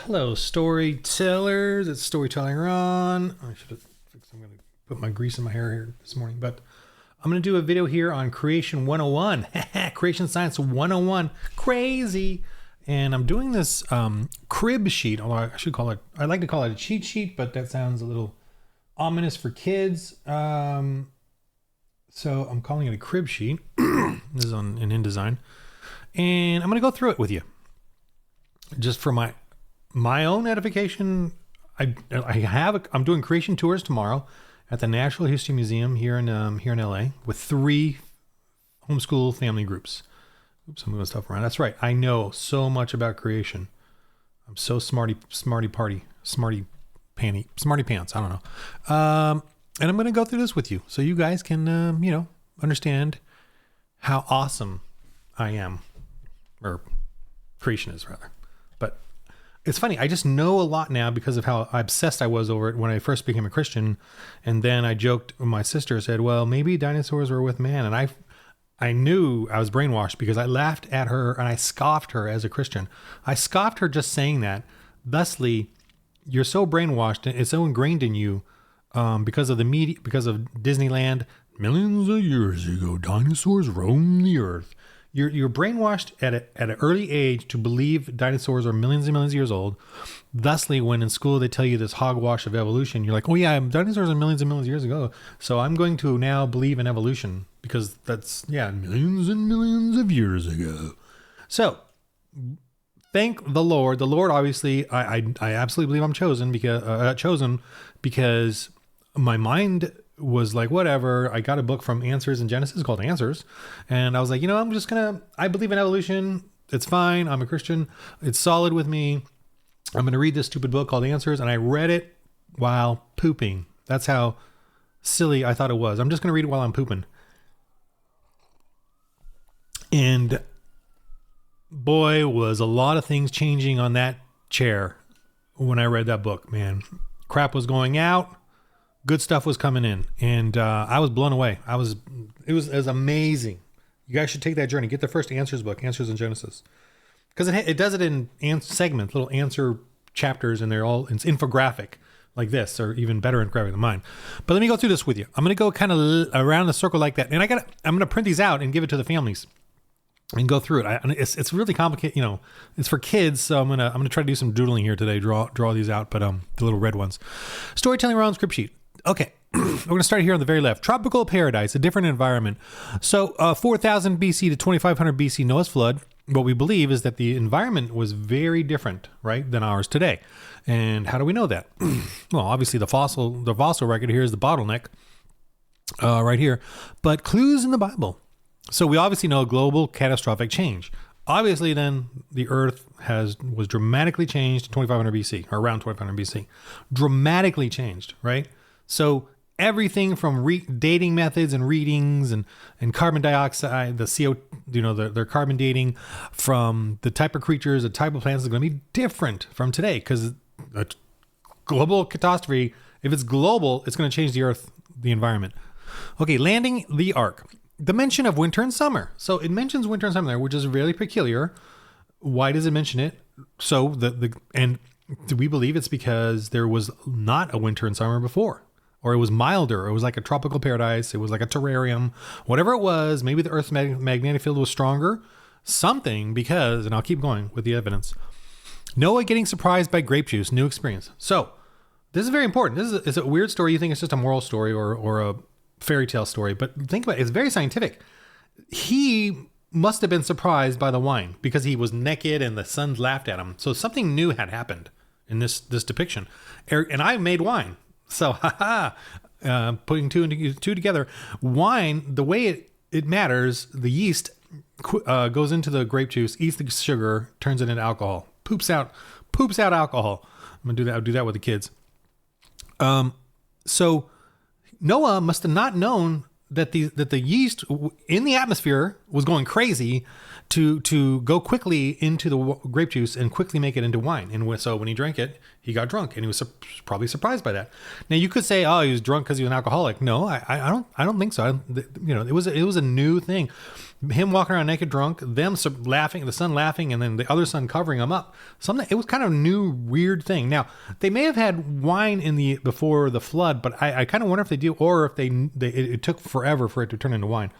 Hello, storytellers. It's Storytelling Ron. I should have fixed. I'm going to put my grease in my hair here this morning, but I'm going to do a video here on Creation 101. Creation Science 101. Crazy. And I'm doing this crib sheet, although I like to call it a cheat sheet, but that sounds a little ominous for kids. So I'm calling it a crib sheet. This is in InDesign. And I'm going to go through it with you. Just for my own edification. I'm doing creation tours tomorrow at the Natural History Museum here in LA with 3 homeschool family groups. Oops, I'm moving stuff around. That's right. I know so much about creation. I'm so smarty pants. I don't know. And I'm going to go through this with you so you guys can, understand how awesome I am, or creation is rather. But it's funny. I just know a lot now because of how obsessed I was over it when I first became a Christian. And then I joked with my sister, said, well, maybe dinosaurs were with man. And I knew I was brainwashed because I laughed at her and I scoffed her as a Christian. I scoffed her just saying that. Thusly, you're so brainwashed and it's so ingrained in you because of the media, because of Disneyland. Millions of years ago, dinosaurs roamed the earth. You're brainwashed at an early age to believe dinosaurs are millions and millions of years old. Thusly, when in school they tell you this hogwash of evolution, you're like, oh yeah, dinosaurs are millions and millions of years ago. So I'm going to now believe in evolution because that's, millions and millions of years ago. So thank the Lord. The Lord, obviously, I absolutely believe I'm chosen because my mind was like, whatever. I got a book from Answers in Genesis called Answers. And I was like, I believe in evolution. It's fine. I'm a Christian. It's solid with me. I'm going to read this stupid book called Answers. And I read it while pooping. That's how silly I thought it was. I'm just going to read it while I'm pooping. And boy, was a lot of things changing on that chair when I read that book, man. Crap was going out. Good stuff was coming in, and I was blown away. It was amazing. You guys should take that journey. Get the first Answers book, Answers in Genesis, because it does it in segments, little answer chapters, and it's infographic like this, or even better infographic than mine. But let me go through this with you. I'm going to go kind of around the circle like that, and I'm going to print these out and give it to the families and go through it. It's really complicated. It's for kids, so I'm gonna try to do some doodling here today. Draw these out, but the little red ones. Storytelling around script sheet. Okay, we're going to start here on the very left. Tropical paradise, a different environment. So 4000 BC to 2500 BC, Noah's flood. What we believe is that the environment was very different, right, than ours today. And how do we know that? Well, obviously the fossil record here is the bottleneck right here, but clues in the Bible. So we obviously know global catastrophic change. Obviously, then the Earth was dramatically changed in 2500 BC, or around 2500 BC. Dramatically changed, right? So everything from dating methods and readings and carbon dioxide, the CO, their carbon dating, from the type of creatures, the type of plants is going to be different from today because a global catastrophe, if it's global, it's going to change the Earth, the environment. Okay, landing the ark. The mention of winter and summer. So it mentions winter and summer there, which is really peculiar. Why does it mention it? So and do we believe it's because there was not a winter and summer before? Or it was milder, or it was like a tropical paradise, it was like a terrarium, whatever it was. Maybe the Earth's magnetic field was stronger, something, because, and I'll keep going with the evidence. Noah getting surprised by grape juice, new experience. So this is very important. It's a weird story. You think it's just a moral story or a fairy tale story, but think about it. It's very scientific. He must have been surprised by the wine because he was naked and the sun laughed at him. So something new had happened in this depiction. And I made wine. So, putting two together, wine, the way it matters, the yeast goes into the grape juice, eats the sugar, turns it into alcohol, poops out alcohol. I'm gonna do that. I'll do that with the kids. So Noah must have not known that the yeast in the atmosphere was going crazy to go quickly into the grape juice and quickly make it into wine. And so when he drank it, he got drunk, and he was probably surprised by that. Now you could say, oh, he was drunk because he was an alcoholic. No, I don't think so. It was a new thing. him walking around naked drunk, them laughing, the son laughing, and then the other son covering him up. It was kind of a new, weird thing. Now, they may have had wine before the flood, but I kind of wonder if they do, or if it took forever for it to turn into wine.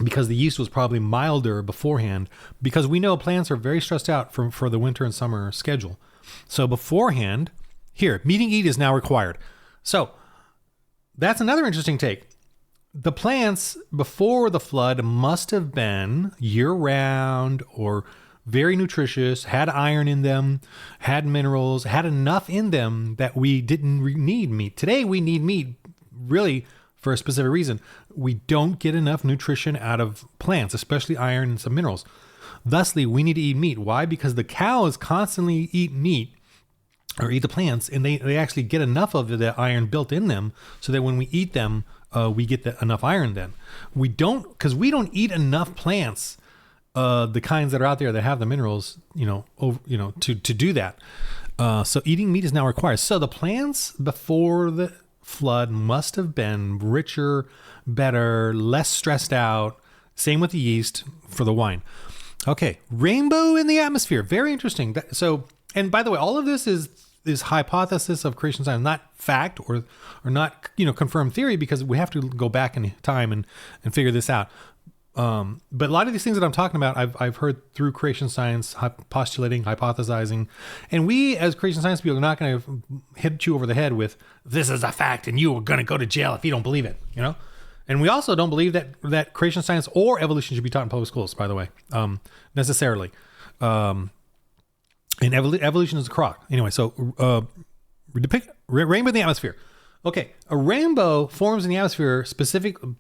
Because the yeast was probably milder beforehand, because we know plants are very stressed out for the winter and summer schedule. So beforehand, here, meeting eat is now required. So that's another interesting take. The plants before the flood must have been year-round or very nutritious, had iron in them, had minerals, had enough in them that we didn't need meat. Today we need meat really for a specific reason. We don't get enough nutrition out of plants, especially iron and some minerals. Thusly, we need to eat meat. Why? Because the cows constantly eat meat or eat the plants, and they actually get enough of the iron built in them so that when we eat them, we get enough iron then. Because we don't eat enough plants, the kinds that are out there that have the minerals, to do that. So eating meat is now required. So the plants before the flood must have been richer, better, less stressed out. Same with the yeast for the wine. Okay, rainbow in the atmosphere. Very interesting. And by the way, all of this is hypothesis of creation science, not fact or not confirmed theory, because we have to go back in time and figure this out. But a lot of these things that I'm talking about, I've heard through creation science, postulating, hypothesizing, and we as creation science people are not going to hit you over the head with this is a fact and you are going to go to jail if you don't believe it. And we also don't believe that creation science or evolution should be taught in public schools, by the way, necessarily. And evolution is a crock. Anyway, so depict rainbow in the atmosphere. Okay, a rainbow forms in the atmosphere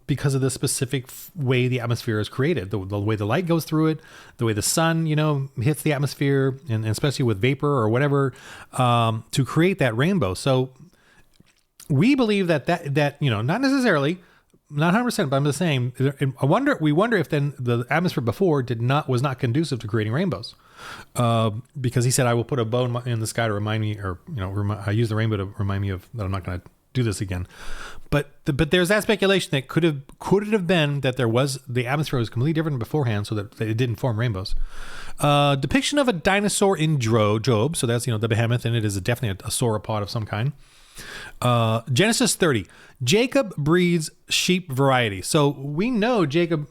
because of the specific way the atmosphere is created, the way the light goes through it, the way the sun, hits the atmosphere, and especially with vapor or whatever, to create that rainbow. So we believe that not necessarily, not 100%, but I'm just saying, we wonder if then the atmosphere before was not conducive to creating rainbows. Because he said, I will put a bow in the sky to remind me, or, I use the rainbow to remind me of that I'm not going to do this again. But there's that speculation that could it have been that the atmosphere was completely different beforehand so that it didn't form rainbows. Depiction of a dinosaur in Job. So that's, the behemoth in it is definitely a sauropod of some kind. Genesis 30, Jacob breeds sheep variety. So we know Jacob,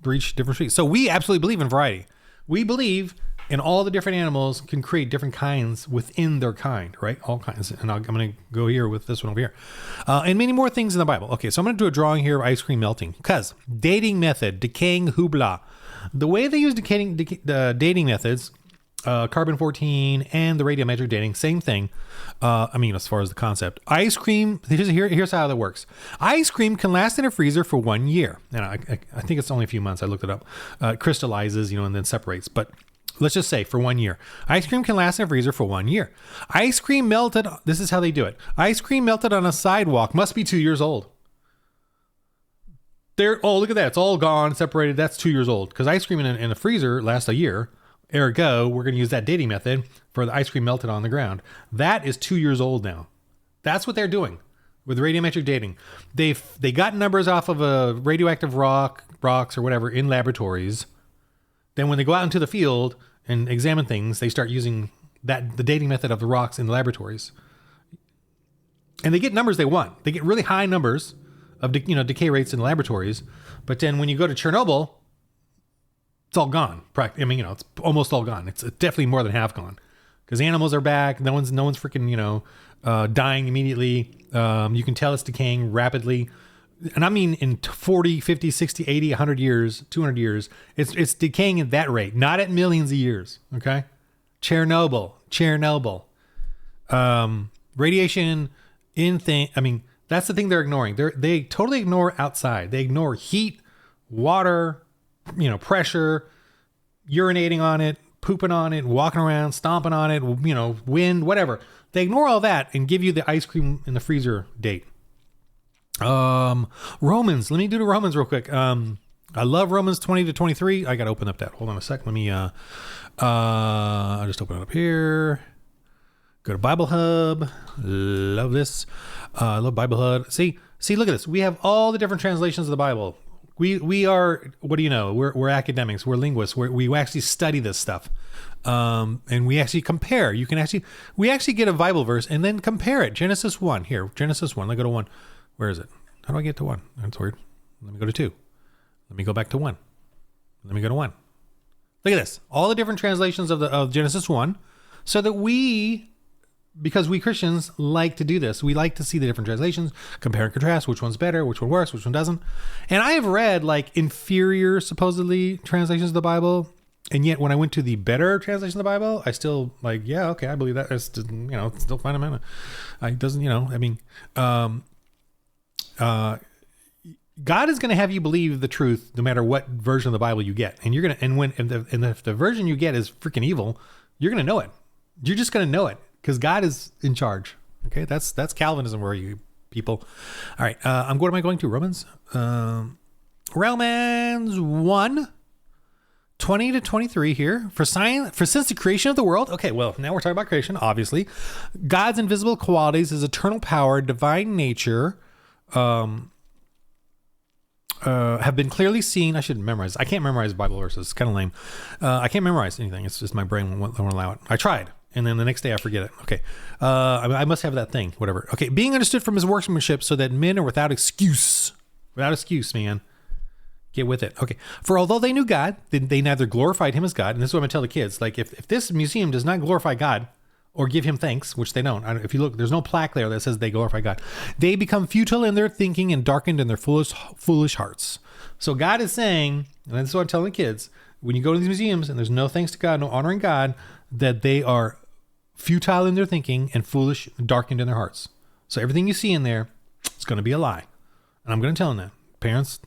breeds different sheep. So we absolutely believe in variety. We believe in all the different animals can create different kinds within their kind, right? All kinds. And I'm going to go here with this one over here. And many more things in the Bible. Okay, so I'm going to do a drawing here of ice cream melting. Because dating method, decaying hoopla. The way they use dating methods, carbon-14 and the radiometric dating, same thing. As far as the concept. Ice cream, here's how that works. Ice cream can last in a freezer for 1 year. And I think it's only a few months. I looked it up. It crystallizes, and then separates. But let's just say for 1 year. Ice cream can last in a freezer for 1 year. Ice cream melted, this is how they do it. Ice cream melted on a sidewalk must be 2 years old. Look at that. It's all gone, separated. That's 2 years old. Because ice cream in a freezer lasts a year. Ergo, we're going to use that dating method for the ice cream melted on the ground. That is 2 years old now. That's what they're doing with radiometric dating. They got numbers off of a radioactive rocks or whatever in laboratories. Then when they go out into the field and examine things, they start using the dating method of the rocks in the laboratories. And they get numbers they want. They get really high numbers of decay rates in laboratories. But then when you go to Chernobyl, it's all gone. It's almost all gone. It's definitely more than half gone because animals are back. No one's freaking, dying immediately. You can tell it's decaying rapidly. And I mean, in 40, 50, 60, 80, 100 years, 200 years, it's decaying at that rate, not at millions of years. Okay. Chernobyl, radiation that's the thing they're ignoring. They totally ignore outside. They ignore heat, water, pressure, urinating on it, pooping on it, walking around, stomping on it, wind, whatever. They ignore all that and give you the ice cream in the freezer date. Romans. Let me do the Romans real quick. I love Romans 20-23. I got to open up that. Hold on a sec. Let me, I'll just open it up here. Go to Bible Hub. Love this. I love Bible Hub. See, look at this. We have all the different translations of the Bible. We are, what do you know? We're academics. We're linguists. We actually study this stuff. And we actually compare. We actually get a Bible verse and then compare it. Genesis 1. Here, Genesis 1. Let me go to 1. Where is it? How do I get to 1? That's weird. Let me go to 2. Let me go back to 1. Let me go to 1. Look at this. All the different translations of Genesis 1. So that because we Christians like to do this. We like to see the different translations, compare and contrast, which one's better, which one works, which one doesn't. And I have read like inferior, supposedly, translations of the Bible. And yet when I went to the better translation of the Bible, I still like, yeah, okay, I believe that. It's, it's still fundamental. It doesn't, God is going to have you believe the truth no matter what version of the Bible you get. And you're going to, if the version you get is freaking evil, you're going to know it. You're just going to know it because God is in charge. Okay. That's Calvinism for you people. All right. What am I going to? Romans 1, 20 to 23 here. For since the creation of the world. Okay. Well, now we're talking about creation, obviously. God's invisible qualities, his eternal power, divine nature, have been clearly seen. I should memorize. I can't memorize Bible verses. It's kind of lame. I can't memorize anything. It's just my brain won't allow it. I tried. And then the next day I forget it. Okay. I must have that thing, whatever. Okay. Being understood from his workmanship so that men are without excuse. Without excuse, man. Get with it. Okay. For although they knew God, they neither glorified him as God. And this is what I'm going to tell the kids. Like if this museum does not glorify God or give him thanks, which they don't. If you look, there's no plaque there that says they glorify God. They become futile in their thinking and darkened in their foolish hearts. So God is saying, and this is what I'm telling the kids, when you go to these museums and there's no thanks to God, no honoring God, that they are futile in their thinking and foolish, darkened in their hearts. So everything you see in there, it's going to be a lie. And I'm going to tell them that. Parents,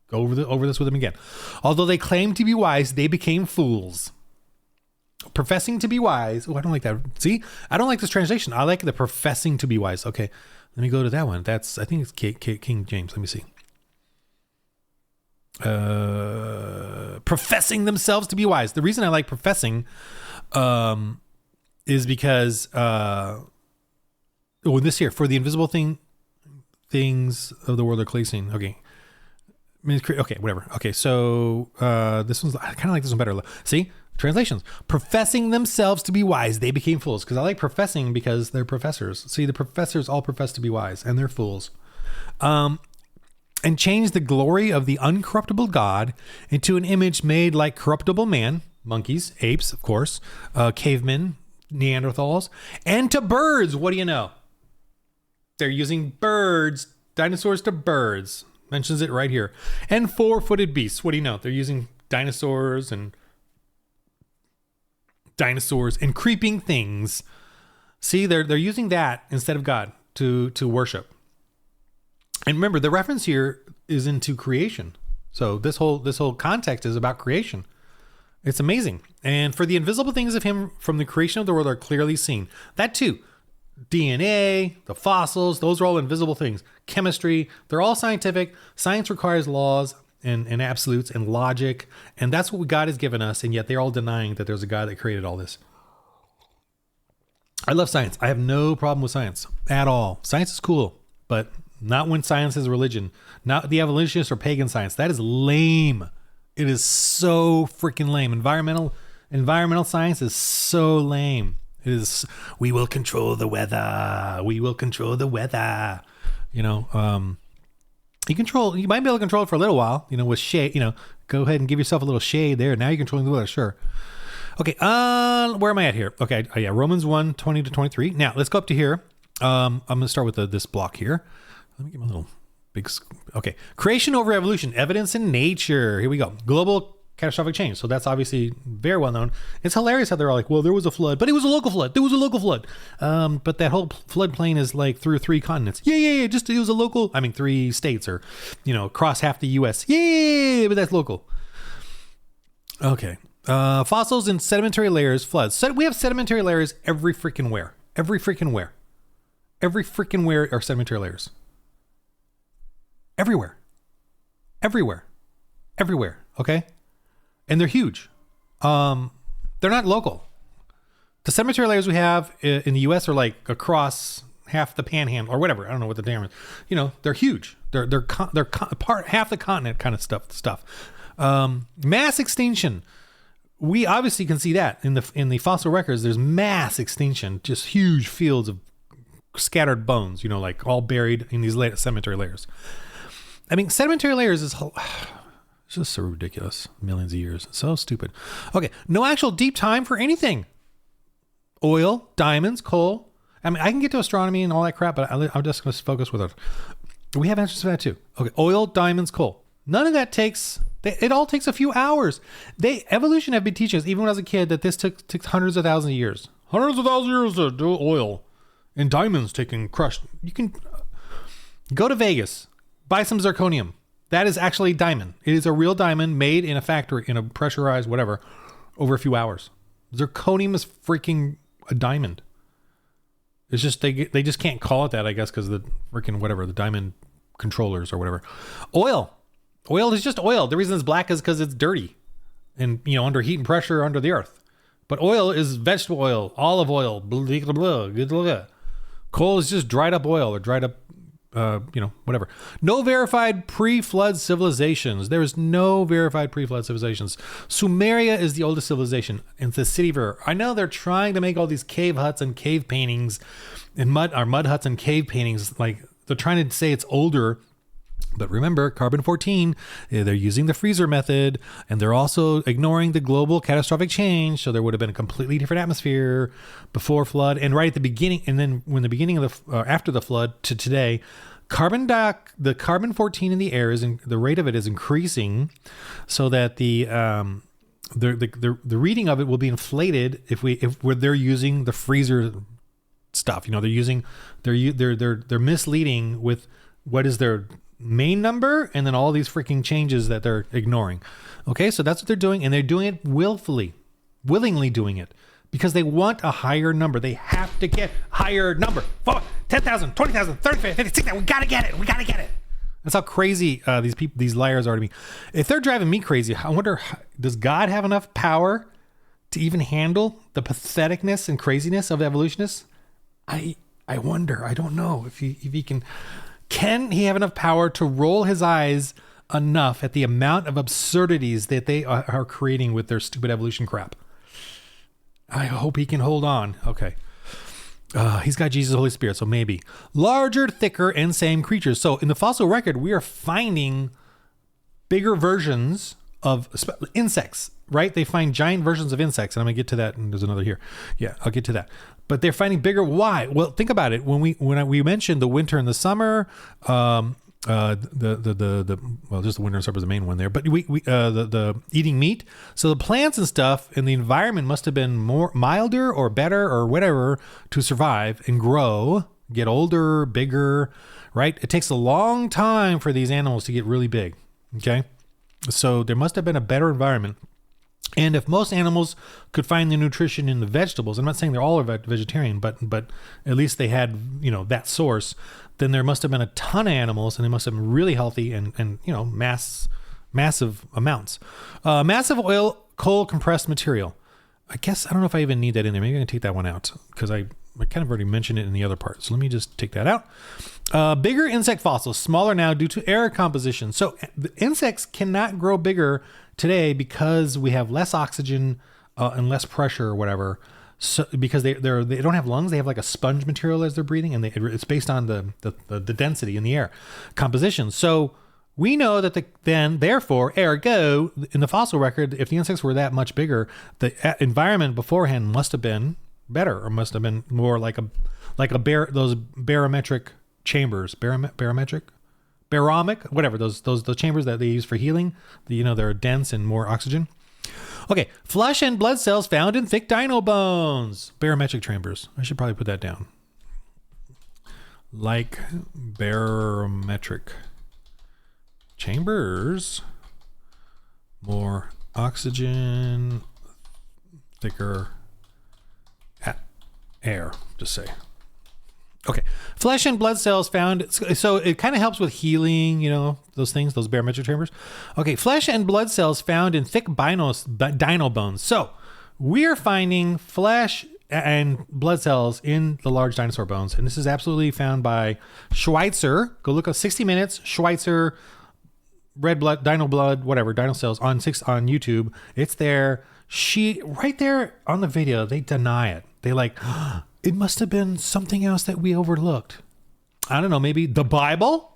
go over this with them again. Although they claim to be wise, they became fools. Professing to be wise. Oh, I don't like that. See, I don't like this translation. I like the professing to be wise. Okay, let me go to that one. I think it's King James. Let me see. Professing themselves to be wise. The reason I like professing is because this here, for the invisible things of the world are clearly seen. Okay. Okay, whatever. Okay, so this one's, I kind of like this one better. See? Translations. Professing themselves to be wise, they became fools. Because I like professing because they're professors. See, the professors all profess to be wise, and they're fools. And changed the glory of the uncorruptible God into an image made like corruptible man, monkeys, apes, of course, cavemen, Neanderthals, and to birds. What do you know? They're using birds, dinosaurs to birds. Mentions it right here. And four-footed beasts. What do you know? They're using dinosaurs and creeping things. See, they're using that instead of God to worship. And remember, the reference here is into creation. So this whole context is about creation. It's amazing. And for the invisible things of him from the creation of the world are clearly seen. That too. DNA, the fossils, those are all invisible things. Chemistry, they're all scientific. Science requires laws and absolutes and logic. And that's what God has given us. And yet they're all denying that there's a God that created all this. I love science. I have no problem with science at all. Science is cool, but not when science is religion. Not the evolutionist or pagan science. That is lame. It is so freaking lame. Environmental science is so lame. It is, we will control the weather. We will control the weather. You might be able to control it for a little while, with shade, go ahead and give yourself a little shade there. Now you're controlling the weather. Sure. Okay. Where am I at here? Okay. Yeah. Romans 1, 20 to 23. Now let's go up to here. I'm going to start with this block here. Let me get my little big, okay. Creation over evolution, evidence in nature. Here we go. Global catastrophic change. So that's obviously very well known. It's hilarious how they're all like, well, there was a flood, but it was a local flood. There was a local flood. But that whole floodplain is like through 3 continents. Yeah. Just, it was a local, 3 states or, across half the US. Yeah, but that's local. Okay. Fossils and sedimentary layers, floods. So we have sedimentary layers every freaking where. Every freaking where are sedimentary layers. Everywhere. Okay. And they're huge. They're not local. The sedimentary layers we have in the US are like across half the panhandle or whatever. I don't know what the term is. You know, they're huge. They're part half the continent kind of stuff. Mass extinction. We obviously can see that in the fossil records. There's mass extinction, just huge fields of scattered bones, you know, like all buried in these sedimentary layers. I mean, sedimentary layers is it's just so ridiculous. Millions of years. So stupid. Okay. No actual deep time for anything. Oil, diamonds, coal. I mean, I can get to astronomy and all that crap, but I'm just going to focus with it. We have answers for that too. Okay. Oil, diamonds, coal. None of that it all takes a few hours. Evolution have been teaching us, even when I was a kid, that this took hundreds of thousands of years. Hundreds of thousands of years to do oil. And diamonds taking crushed. You can go to Vegas, buy some zirconium. That is actually diamond. It is a real diamond made in a factory, in a pressurized whatever, over a few hours. Zirconium is freaking a diamond. It's just, they just can't call it that, I guess, because the freaking whatever, the diamond controllers or whatever. Oil is just oil. The reason it's black is because it's dirty and, you know, under heat and pressure under the earth. But oil is vegetable oil, olive oil, blah, blah, blah, blah, blah. Coal is just dried up oil or dried up, you know, whatever. No verified pre-flood civilizations. There is no verified pre-flood civilizations. Sumeria is the oldest civilization. It's the city of Ur. I know they're trying to make all these cave huts and cave paintings and mud huts and cave paintings. Like they're trying to say it's older. But remember, carbon-14, they're using the freezer method, and they're also ignoring the global catastrophic change. So there would have been a completely different atmosphere before flood, and right at the beginning, and then when the beginning of after the flood to today, the carbon-14 in the air the rate of it is increasing, so that the reading of it will be inflated if they're using the freezer stuff. You know, they're misleading with what is their main number and then all these freaking changes that they're ignoring. Okay, so that's what they're doing, and they're doing it willingly doing it because they want a higher number. They have to get a higher number. 10,000, 20,000, 30,000, 56,000. We gotta get it. That's how crazy these liars are to me. If they're driving me crazy, I wonder, does God have enough power to even handle the patheticness and craziness of evolutionists? I wonder. I don't know if he can. Can he have enough power to roll his eyes enough at the amount of absurdities that they are creating with their stupid evolution crap? I hope he can hold on. Okay. He's got Jesus, Holy Spirit, so maybe. Larger, thicker, and same creatures. So in the fossil record, we are finding bigger versions of insects, right? They find giant versions of insects, and I'm going to get to that, and there's another here. Yeah, I'll get to that. But they're finding bigger. Why? Well, think about it. When we mentioned the winter and the summer, well, just the winter and summer is the main one there. But the eating meat. So the plants and stuff and the environment must have been more milder or better or whatever to survive and grow, get older, bigger, right? It takes a long time for these animals to get really big. Okay, so there must have been a better environment. And if most animals could find their nutrition in the vegetables, I'm not saying they're all vegetarian, but at least they had, you know, that source, then there must have been a ton of animals and they must have been really healthy and you know, massive amounts. Massive oil, coal, compressed material. I guess, I don't know if I even need that in there. Maybe I can take that one out because I kind of already mentioned it in the other part. So let me just take that out. Bigger insect fossils, smaller now due to air composition. So the insects cannot grow bigger today because we have less oxygen and less pressure or whatever. So because they don't have lungs, they have like a sponge material as they're breathing, and it's based on the density in the air composition. So we know that therefore, ergo, in the fossil record, if the insects were that much bigger, the environment beforehand must have been better, or must have been more like those barometric chambers, baromic, whatever, those chambers that they use for healing. They're dense and more oxygen. Okay, flesh and blood cells found in thick dino bones. Barometric chambers. I should probably put that down. Like barometric chambers, more oxygen, thicker air, just say. Okay, flesh and blood cells found, so it kind of helps with healing, those things, those barometric chambers. Okay, flesh and blood cells found in thick dino bones. So we're finding flesh and blood cells in the large dinosaur bones. And this is absolutely found by Schweitzer. Go look up 60 Minutes, Schweitzer, red blood, whatever, dino cells on YouTube. It's there. Right there on the video, they deny it. They like, it must have been something else that we overlooked. I don't know, maybe the Bible?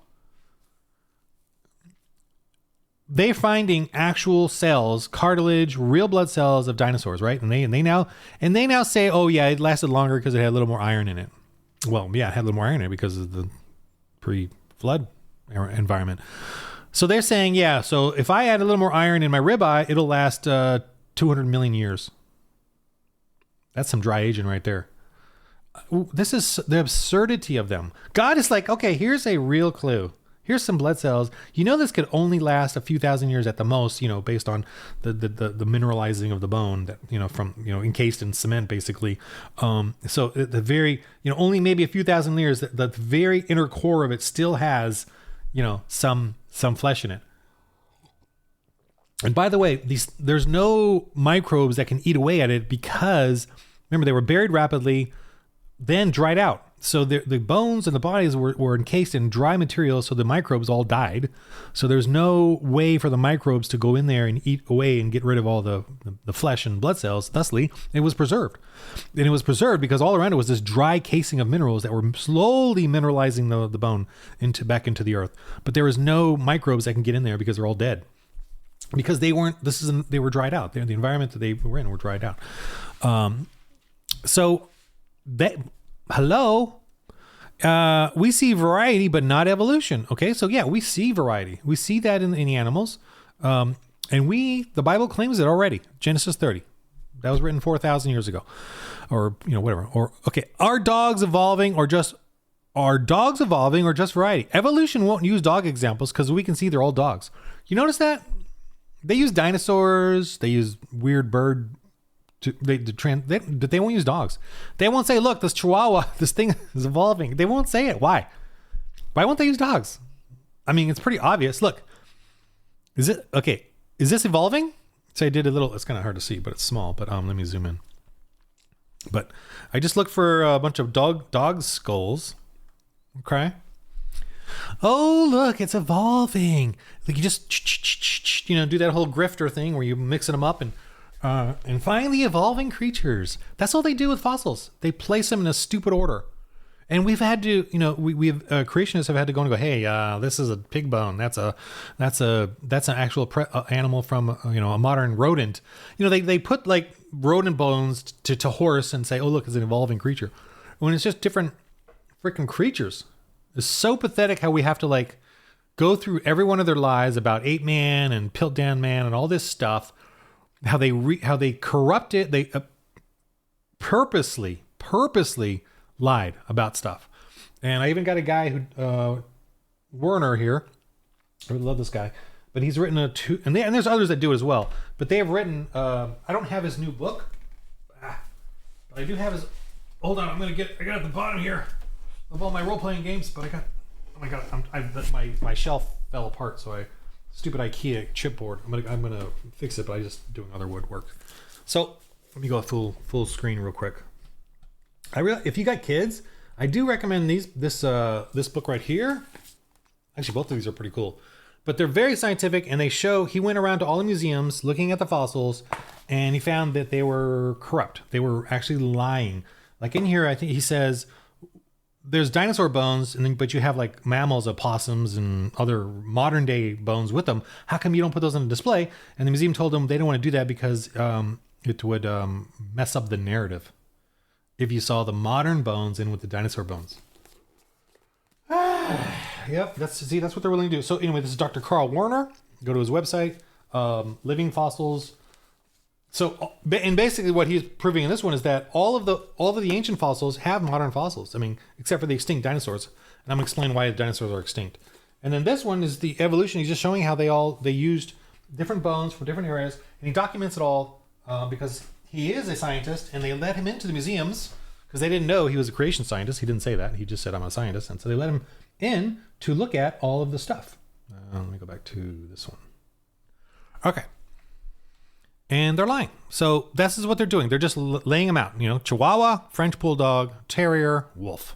They're finding actual cells, cartilage, real blood cells of dinosaurs, right? And they now say, oh yeah, it lasted longer because it had a little more iron in it. Well, yeah, it had a little more iron in it because of the pre-flood environment. So they're saying, yeah, so if I add a little more iron in my ribeye, it'll last 200 million years. That's some dry aging right there. This is the absurdity of them. God is like, okay, here's a real clue. Here's some blood cells. You know, this could only last a few thousand years at the most, you know, based on the mineralizing of the bone that, you know, from, you know, encased in cement, basically. So the very, you know, only maybe a few thousand years, the very inner core of it still has, you know, some flesh in it. And by the way, there's no microbes that can eat away at it because, remember, they were buried rapidly, then dried out. So the bones and the bodies were encased in dry material, so the microbes all died. So there's no way for the microbes to go in there and eat away and get rid of all the flesh and blood cells. Thusly, it was preserved. And it was preserved because all around it was this dry casing of minerals that were slowly mineralizing the bone back into the earth. But there was no microbes that can get in there because they're all dead. Because they were dried out. The environment that they were in were dried out. We see variety, but not evolution. Okay, so yeah, we see variety. We see that in the animals. And the Bible claims it already. Genesis 30. That was written 4,000 years ago. Or, you know, whatever. Or, okay, are dogs evolving or just variety? Evolution won't use dog examples because we can see they're all dogs. You notice that? They use dinosaurs. They use weird bird. But they won't use dogs. They won't say, look, this chihuahua, this thing is evolving. They won't say it. Why won't they use dogs? I mean, it's pretty obvious. Look, is this evolving? So I did a little, it's kind of hard to see, but it's small, but let me zoom in. But I just looked for a bunch of dog skulls. Okay. Oh, look, it's evolving. Like you just, you know, do that whole grifter thing where you're mixing them up and finally evolving creatures. That's all they do with fossils. They place them in a stupid order. And we've had to, you know, we've creationists have had to go and go, hey, this is a pig bone. That's an actual animal from, you know, a modern rodent. You know, they put like rodent bones to horse and say, oh, look, it's an evolving creature. When it's just different freaking creatures. It's so pathetic how we have to like go through every one of their lies about Ape Man and Piltdown Man and all this stuff. How they corrupt it. They purposely lied about stuff. And I even got a guy who, Werner here. I really love this guy, but he's written and there's others that do it as well. But they have written. I don't have his new book, but I do have his. Hold on, I got at the bottom here of all my role playing games. But oh my god, my shelf fell apart, so stupid IKEA chipboard. I'm gonna fix it, but I just doing other woodwork. So let me go full screen real quick. If you got kids, I do recommend this book right here. Actually, both of these are pretty cool, but they're very scientific, and he went around to all the museums looking at the fossils, and he found that they were corrupt. They were actually lying. Like in here, I think he says there's dinosaur bones, but you have like mammals, opossums, and other modern day bones with them. How come you don't put those on a display? And the museum told them they don't want to do that because it would mess up the narrative if you saw the modern bones in with the dinosaur bones. Yep, that's what they're willing to do. So anyway, this is Dr. Carl Werner. Go to his website, Living Fossils. So, and basically what he's proving in this one is that all of the ancient fossils have modern fossils. I mean, except for the extinct dinosaurs. And I'm going to explain why the dinosaurs are extinct. And then this one is the evolution. He's just showing how they used different bones from different areas. And he documents it all because he is a scientist, and they let him into the museums because they didn't know he was a creation scientist. He didn't say that. He just said, I'm a scientist. And so they let him in to look at all of the stuff. Let me go back to this one. Okay. And they're lying. So this is what they're doing. They're just laying them out. Chihuahua, French Bulldog, Terrier, Wolf.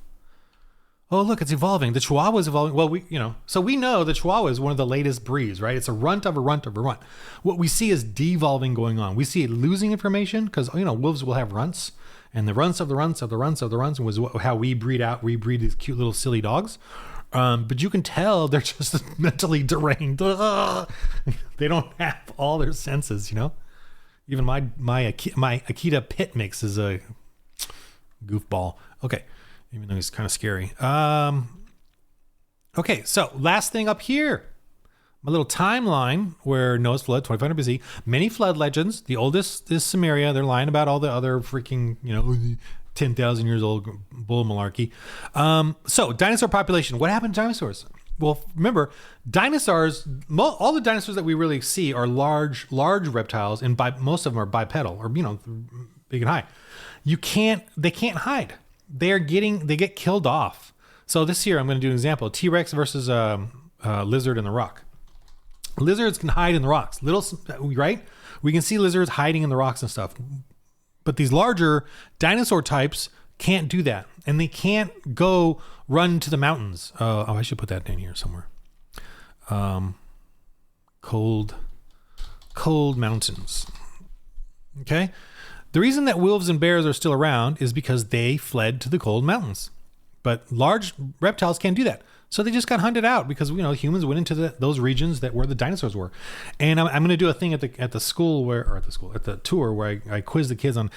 Oh, look, it's evolving. The Chihuahua is evolving. Well, so we know the Chihuahua is one of the latest breeds, right? It's a runt of a runt of a runt. What we see is devolving going on. We see it losing information because, wolves will have runts, and the runts of the runts of the runts of the runts was how we breed these cute little silly dogs. But you can tell they're just mentally deranged. They don't have all their senses, Even my Akita pit mix is a goofball. Okay. Even though he's kind of scary. Okay, so last thing up here. My little timeline where Noah's flood, 2500 BC. Many flood legends. The oldest is Samaria. They're lying about all the other freaking, 10,000 years old bull malarkey. So dinosaur population. What happened to dinosaurs? Well, remember, dinosaurs, all the dinosaurs that we really see are large reptiles, and most of them are bipedal, or, big and high. They can't hide. They get killed off. So this year I'm going to do an example: T-Rex versus lizard in the rock. Lizards can hide in the rocks, right? We can see lizards hiding in the rocks and stuff, but these larger dinosaur types can't do that, and they can't go run to the mountains. I should put that down here somewhere. Cold mountains. Okay. The reason that wolves and bears are still around is because they fled to the cold mountains. But large reptiles can't do that. So they just got hunted out because, humans went into those regions where the dinosaurs were. And I'm going to do a thing at the tour where I quiz the kids on,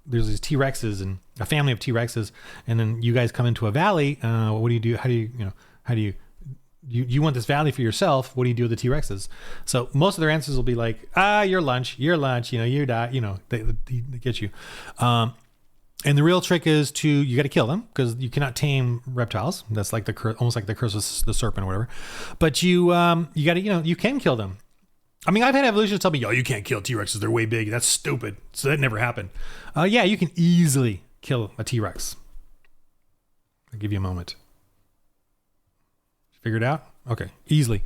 there's these T-Rexes and a family of T-Rexes. And then you guys come into a valley. What do you do? How do you want this valley for yourself? What do you do with the T-Rexes? So most of their answers will be like, your lunch, you die, they get you. And the real trick is you got to kill them because you cannot tame reptiles. That's like almost like the curse of the serpent or whatever. But you got to, you can kill them. I mean, I've had evolutionists tell me, you can't kill T-Rexes. They're way big. That's stupid. So that never happened. Yeah, you can easily kill a T-Rex. I'll give you a moment. Figured out? Okay, easily.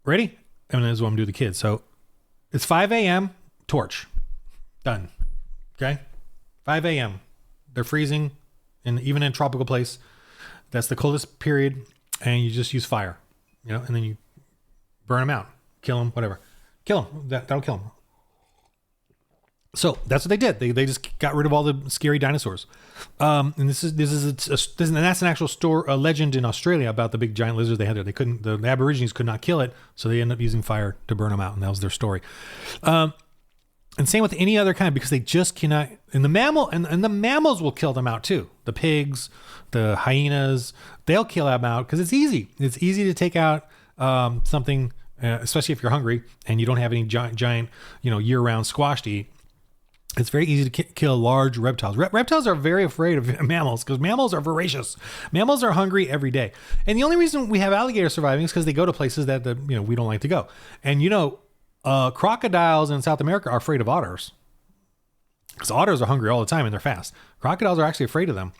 Ready? And this is what I'm doing to the kids. So it's 5 a.m. Torch. Done. Okay? 5 a.m. They're freezing, and even in a tropical place, that's the coldest period, and you just use fire, and then you burn them out, kill them, whatever. Kill them. That'll kill them. So that's what they did. They just got rid of all the scary dinosaurs. And that's an actual legend in Australia about the big giant lizards they had there. The Aborigines could not kill it, so they ended up using fire to burn them out, and that was their story. And same with any other kind, because they just cannot. And the mammals will kill them out too. The pigs, the hyenas, they'll kill them out because it's easy. It's easy to take out something, especially if you're hungry and you don't have any giant year-round squash to eat. It's very easy to kill large reptiles. Reptiles are very afraid of mammals because mammals are voracious. Mammals are hungry every day. And the only reason we have alligators surviving is because they go to places that we don't like to go. And crocodiles in South America are afraid of otters because otters are hungry all the time and they're fast. Crocodiles are actually afraid of them.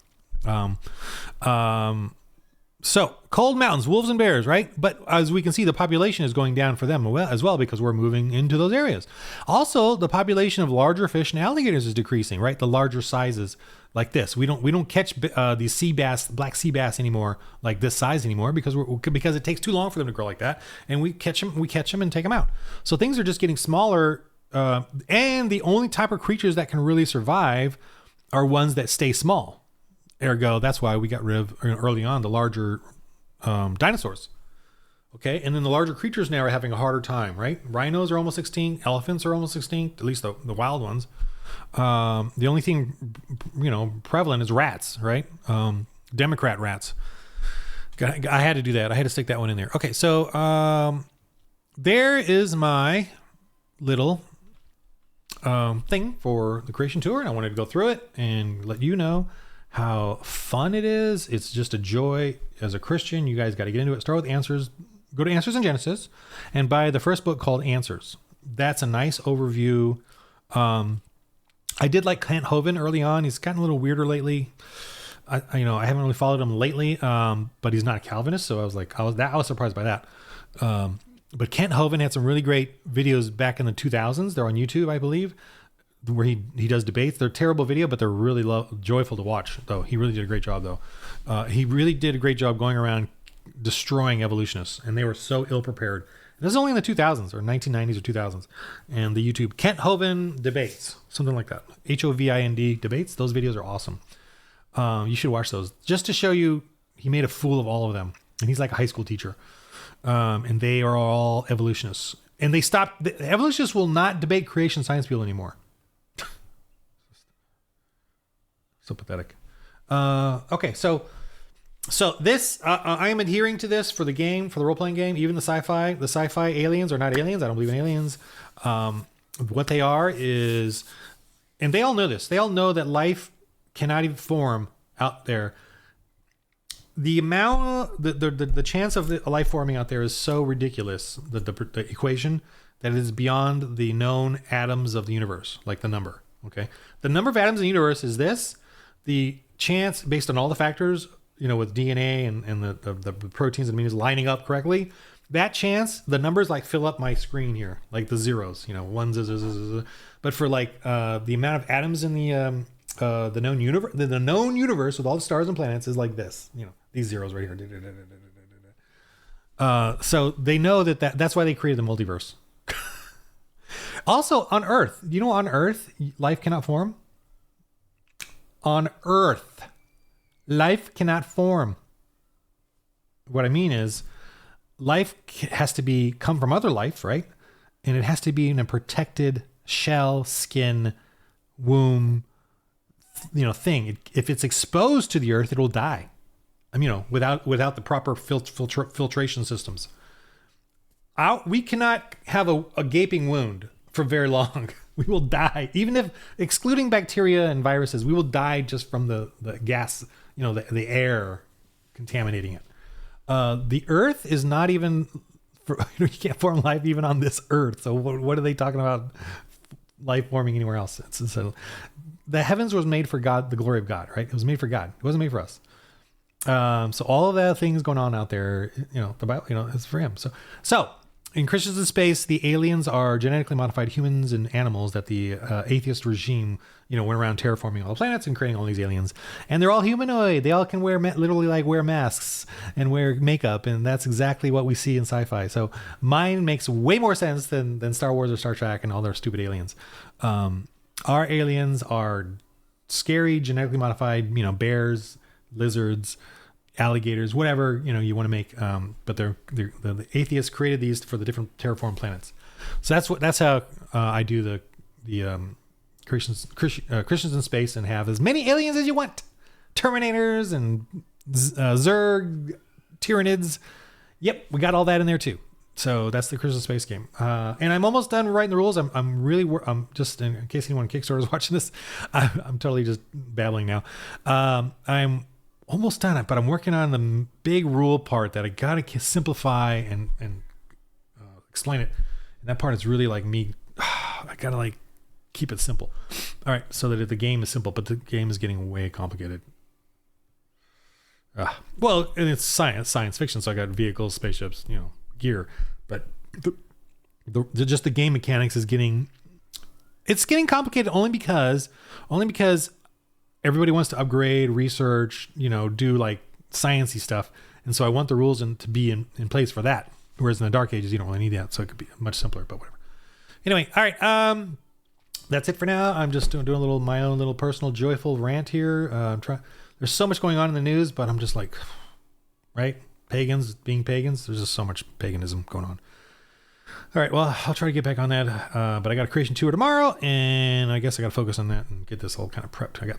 So cold mountains, wolves and bears, right? But as we can see, the population is going down for them as well because we're moving into those areas. Also, the population of larger fish and alligators is decreasing, right? The larger sizes like this. We don't catch these sea bass, black sea bass anymore, like this size anymore because it takes too long for them to grow like that. And we catch them and take them out. So things are just getting smaller. And the only type of creatures that can really survive are ones that stay small. Ergo, that's why we got rid of early on the larger dinosaurs. Okay, and then the larger creatures now are having a harder time, right? Rhinos are almost extinct. Elephants are almost extinct, at least the wild ones. The only thing, prevalent is rats, right? Democrat rats. I had to do that. I had to stick that one in there. Okay, so there is my little thing for the creation tour, and I wanted to go through it and let you know how fun it is. It's just a joy as a Christian. You guys got to get into it. Start with Answers. Go to Answers in Genesis and buy the first book called Answers. That's a nice overview. I did like Kent Hovind early on. He's gotten a little weirder lately. I haven't really followed him lately, but he's not a Calvinist, so I was surprised by that. But Kent Hovind had some really great videos back in the 2000s. They're on YouTube, I believe, where he does debates. They're terrible video, but they're really joyful to watch, though. He really did a great job, though. He really did a great job going around destroying evolutionists, and they were so ill-prepared. And this is only in the 2000s, or 1990s or 2000s. And the YouTube Kent Hovind debates, something like that. HOVIND debates. Those videos are awesome. You should watch those. Just to show you, he made a fool of all of them. And he's like a high school teacher. And they are all evolutionists. And they stopped. The evolutionists will not debate creation science people anymore. So pathetic. Okay, so this I am adhering to this for the game, for the role-playing game. Even the sci-fi aliens are not aliens. I don't believe in aliens. What they are is, and they all know this. They all know that life cannot even form out there. The amount, the chance of a life forming out there is so ridiculous, the equation, that it is beyond the known atoms of the universe, like the number. Okay, the number of atoms in the universe is this. The chance, based on all the factors, with DNA and the proteins and amines lining up correctly, that chance, the numbers like fill up my screen here, like the zeros, ones. But for like the amount of atoms in the known universe, the known universe with all the stars and planets is like this, these zeros right here. So they know that's why they created the multiverse. Also on Earth, on Earth, life cannot form. On Earth, life cannot form. What I mean is, life has to come from other life, right? And it has to be in a protected shell, skin, womb, thing. If it's exposed to the Earth, it will die. Without the proper filtration systems. We cannot have a gaping wound for very long. We will die, even if excluding bacteria and viruses. We will die just from the gas, the air contaminating it. The Earth is not even. You can't form life even on this Earth. So what are they talking about? Life forming anywhere else? So the heavens was made for God, the glory of God, right? It was made for God. It wasn't made for us. So all of that things going on out there, the Bible, it's for him. So in Christians in Space, the aliens are genetically modified humans and animals that the atheist regime, went around terraforming all the planets and creating all these aliens. And they're all humanoid. They all can literally wear masks and wear makeup. And that's exactly what we see in sci-fi. So mine makes way more sense than Star Wars or Star Trek and all their stupid aliens. Our aliens are scary, genetically modified, bears, lizards, alligators, whatever you want to make, but the atheists created these for the different terraform planets. So that's how I do the Christians in Space, and have as many aliens as you want, Terminators and Zerg, Tyranids. Yep, we got all that in there too. So that's the Christians in Space game, and I'm almost done writing the rules. I'm just, in case anyone on Kickstarter is watching this, I'm totally just babbling now. I'm almost done it, but I'm working on the big rule part that I gotta simplify and explain it. And that part is really like me. I gotta keep it simple. All right, so that the game is simple, but the game is getting way complicated. Well, and it's science fiction, so I got vehicles, spaceships, gear, but just the game mechanics is getting complicated only because everybody wants to upgrade, research, do sciencey stuff. And so I want the rules to be in place for that. Whereas in the Dark Ages, you don't really need that. So it could be much simpler, but whatever. Anyway, all right. That's it for now. I'm just doing my own little personal joyful rant here. There's so much going on in the news, but I'm just right? Pagans being pagans. There's just so much paganism going on. All right, well, I'll try to get back on that. But I got a creation tour tomorrow, and I guess I got to focus on that and get this all kind of prepped. I got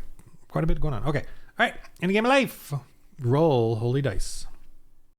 quite a bit going on. Okay. All right. In the game of life, roll holy dice.